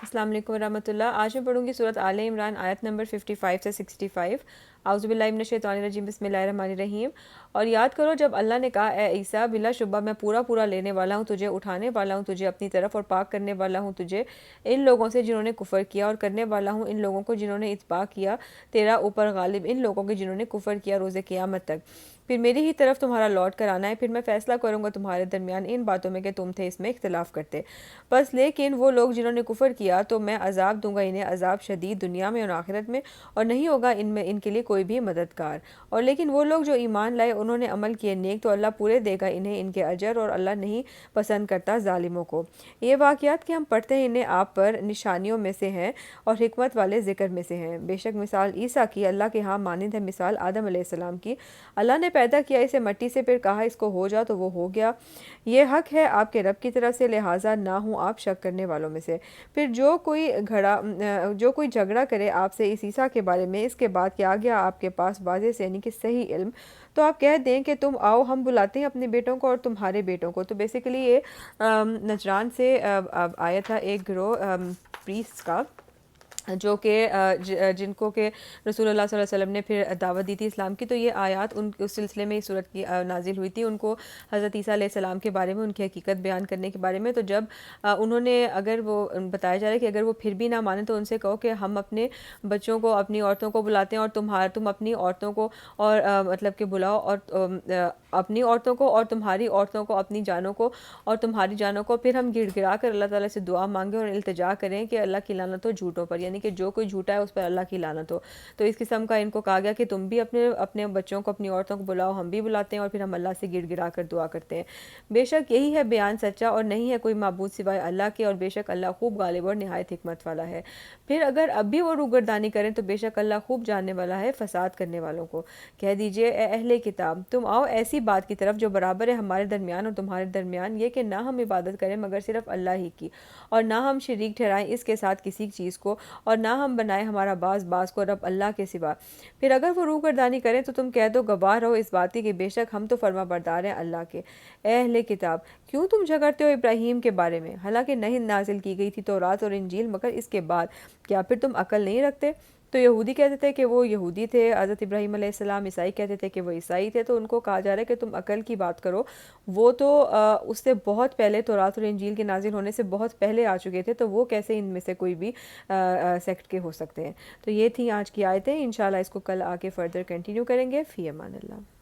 السلام علیکم ورحمۃ اللہ۔ آج میں پڑھوں گی سورۃ آل عمران آیت نمبر 55 سے 65۔ اعوذ باللہ من الشیطان الرجیم، بسم اللہ الرحمن الرحیم۔ اور یاد کرو جب اللہ نے کہا اے عیسیٰ، بلا شبہ میں پورا لینے والا ہوں تجھے، اٹھانے والا ہوں تجھے اپنی طرف، اور پاک کرنے والا ہوں تجھے ان لوگوں سے جنہوں نے کفر کیا، اور کرنے والا ہوں ان لوگوں کو جنہوں نے اتباع کیا تیرا اوپر غالب ان لوگوں کے جنہوں نے کفر کیا روز قیامت تک۔ پھر میری ہی طرف تمہارا لوٹ کر آنا ہے، پھر میں فیصلہ کروں گا تمہارے درمیان ان باتوں میں کہ تم تھے اس میں اختلاف کرتے۔ بس لیکن وہ لوگ جنہوں نے کفر کیا تو میں عذاب دوں گا انہیں، عذاب شدید دنیا میں اور آخرت میں، اور نہیں ہوگا ان کے لیے کوئی بھی مددگار۔ اور لیکن وہ لوگ جو ایمان لائے انہوں نے عمل کیے نیک تو اللہ پورے دے گا انہیں ان کے اجر، اور اللہ نہیں پسند کرتا ظالموں کو۔ یہ واقعات کہ ہم پڑھتے ہیں انہیں آپ پر نشانیوں میں سے ہیں اور حکمت والے ذکر میں سے ہیں۔ بے شک مثال عیسیٰ کی اللہ کے ہاں مانند ہے مثال آدم علیہ السلام کی۔ اللہ نے پیدا کیا اسے مٹی سے، پھر کہا اس کو ہو جا تو وہ ہو گیا۔ یہ حق ہے آپ کے رب کی طرف سے، لہٰذا نہ ہوں آپ شک کرنے والوں میں سے۔ پھر جو کوئی جھگڑا کرے آپ سے اس عیسیٰ کے بارے میں اس کے بعد کہ آ گیا آپ کے پاس واضح سے یعنی کہ صحیح علم، تو آپ کہہ دیں کہ تم آؤ ہم بلاتے ہیں اپنے بیٹوں کو اور تمہارے بیٹوں کو۔ تو بیسیکلی یہ نجران سے آیا تھا ایک گروہ پریسٹ کا، جو کہ جن کو کہ رسول اللہ صلی اللہ علیہ وسلم نے پھر دعوت دی تھی اسلام کی۔ تو یہ آیات اس سلسلے میں اس صورت کی نازل ہوئی تھی، ان کو حضرت عیسیٰ علیہ السلام کے بارے میں، ان کی حقیقت بیان کرنے کے بارے میں۔ تو جب انہوں نے اگر وہ بتایا جا رہا ہے کہ اگر وہ پھر بھی نہ مانیں تو ان سے کہو کہ ہم اپنے بچوں کو اپنی عورتوں کو بلاتے ہیں اور تم اپنی عورتوں کو اور مطلب کہ بلاؤ، اور اپنی عورتوں کو اور تمہاری عورتوں کو، اپنی جانوں کو اور تمہاری جانوں کو، پھر ہم گڑ گڑا کر اللہ تعالیٰ سے دعا مانگیں اور التجا کریں کہ اللہ کی لعنت ہو جھوٹوں پر، یعنی کہ جو کوئی جھوٹا ہے اس پر اللہ کی لعنت ہو۔ تو اس قسم کا ان کو کہا گیا کہ تم بھی اپنے بچوں کو اپنی عورتوں کو بلاؤ، ہم بھی بلاتے ہیں اور پھر ہم اللہ سے گڑ گڑا کر دعا کرتے ہیں۔ بے شک یہی ہے بیان سچا، اور نہیں ہے کوئی معبود سوائے اللہ کے، اور بے شک اللہ خوب غالب اور نہایت حکمت والا ہے۔ پھر اگر اب بھی وہ روگردانی کریں تو بے شک اللہ خوب جاننے والا ہے فساد کرنے والوں کو۔ کہہ دیجئے اے اہل کتاب، تم آؤ ایسی بات کی طرف جو برابر ہے ہمارے درمیان اور تمہارے درمیان، یہ کہ نہ ہم عبادت کریں مگر صرف اللہ ہی کی، اور نہ ہم شریک ٹھہرائیں اس کے ساتھ کسی چیز کو، اور نہ ہم بنائیں ہمارا باز کو رب اللہ کے سوا۔ پھر اگر وہ روگردانی کریں تو تم کہہ دو گواہ رہو اس بات کی کہ بے شک ہم تو فرما بردار ہیں اللہ کے۔ اے اہل کتاب، کیوں تم جھگڑتے ہو ابراہیم کے بارے میں، حالانکہ نہیں نازل کی گئی تھی تورات اور انجیل مگر اس کے بعد، کیا پھر تم عقل نہیں رکھتے؟ تو یہودی کہتے تھے کہ وہ یہودی تھے حضرت ابراہیم علیہ السلام، عیسائی کہتے تھے کہ وہ عیسائی تھے۔ تو ان کو کہا جا رہا ہے کہ تم عقل کی بات کرو، وہ تو اس سے بہت پہلے تورات اور انجیل کے نازل ہونے سے بہت پہلے آ چکے تھے، تو وہ کیسے ان میں سے کوئی بھی سیکٹ کے ہو سکتے ہیں۔ تو یہ تھی آج کی آیتیں، انشاءاللہ اس کو کل آ کے فردر کنٹینیو کریں گے۔ فی امان اللہ۔